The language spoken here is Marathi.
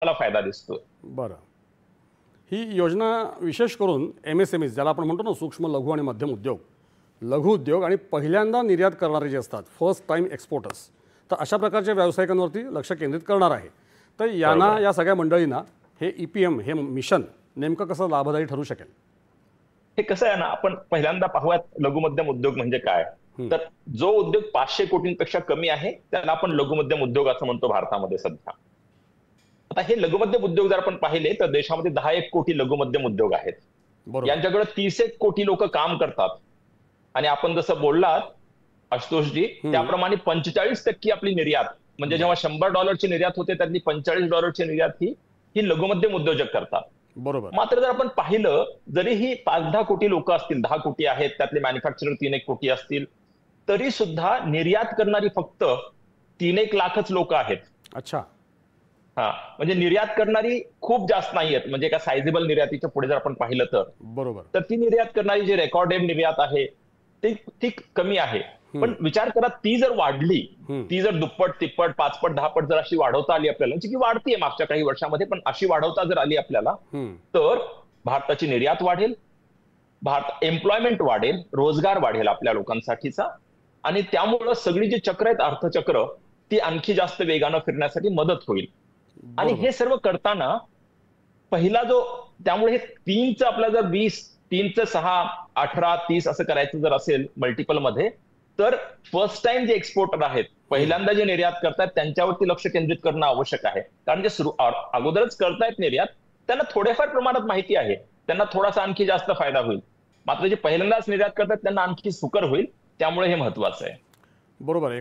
मला फायदा दिसतो। बरं, ही योजना विशेष करून MSMEs ज्याला आपण म्हणतो ना, सूक्ष्म लघु आणि मध्यम उद्योग, लघु उद्योग आणि पहिल्यांदा निर्यात करणारे जे असतात, फर्स्ट टाइम एक्सपोर्टर्स, तर अशा प्रकारच्या व्यावसायिकांवरती लक्ष केंद्रित करणार आहे। तर यांना, या सगळ्या मंडळींना हे EPM हे मिशन नेमकं कसं लाभदायी ठरू शकेल? हे कसं आहे ना, आपण पहिल्यांदा पाहूयात लघु मध्यम उद्योग म्हणजे काय। तर जो उद्योग 500 कोटींपेक्षा कमी आहे त्याला आपण लघु मध्यम उद्योग असं म्हणतो भारतामध्ये सध्या। आता हे लघु मध्यम उद्योग जर आपण पाहिले तर देशामध्ये 10-1 कोटी लघु मध्यम उद्योग आहेत। यांच्याकडे 30-1 कोटी लोक काम करतात आणि आपण जसं बोललात आशुतोषजी, त्याप्रमाणे 45% आपली निर्यात, म्हणजे जेव्हा $100 निर्यात होते त्यातली $45 निर्यात ही लघु मध्यम उद्योजक करतात। बरोबर। मात्र जर आपण पाहिलं, जरी ही 5-10 कोटी लोक असतील, 10 कोटी आहेत त्यातले मॅन्युफॅक्चरर 3-1 कोटी असतील, तरी सुद्धा निर्यात करणारी फक्त 3-1 लाखच लोक आहेत। अच्छा। हा, म्हणजे निर्यात करणारी खूप जास्त नाहीयेत, म्हणजे एका सायझेबल निर्यातीच्या पुढे जर आपण पाहिलं तर ती निर्यात करणारी जी रेकॉर्डेड निर्यात आहे ती कमी आहे। पण विचार करा, ती जर वाढली, ती जर दुप्पट, तिप्पट, 5पट, 10पट जर अशी वाढवता आली आपल्याला, जी की वाढतीये मागच्या काही वर्षामध्ये, पण अशी वाढवता जर आली आपल्याला, तर भारताची निर्यात वाढेल, एम्प्लॉयमेंट वाढेल, रोजगार वाढेल आपल्या लोकांसाठीचा, आणि त्यामुळे सगळी जी चक्र आहेत, अर्थचक्र, ती आणखी जास्त वेगानं फिरण्यासाठी मदत होईल। आणि हे सर्व करताना पहिला जो, त्यामुळे हे 3चं आपला जर 20, 3चं 6, 18, 30 असं करायचं जर असेल मल्टिपल मध्ये, तर फर्स्ट टाइम जे एक्सपोर्टर आहेत, पहिल्यांदा जे निर्यात करतायत त्यांच्यावरती लक्ष केंद्रित करणं आवश्यक आहे। कारण जे अगोदरच करतायत निर्यात, त्यांना थोड्याफार प्रमाणात माहिती आहे, त्यांना थोडासा आणखी जास्त फायदा होईल। मात्र जे पहिल्यांदाच निर्यात करतात त्यांना आणखी सुकर होईल, त्यामुळे हे महत्वाचं आहे। बरोबर आहे।